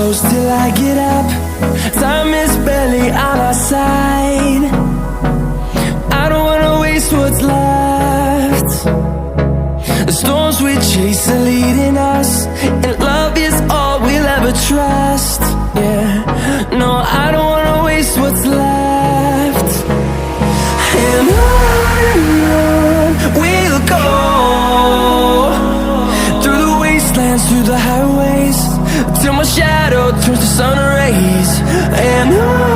close till I get up. Time is barely on our side. I don't wanna waste what's left. The storms we chase are leading us, and love is all we'll ever trust. Yeah, no, I don't wanna waste what's left. And on we'll go, through the wastelands, through the highways, till my shadow turns to sun rays. And on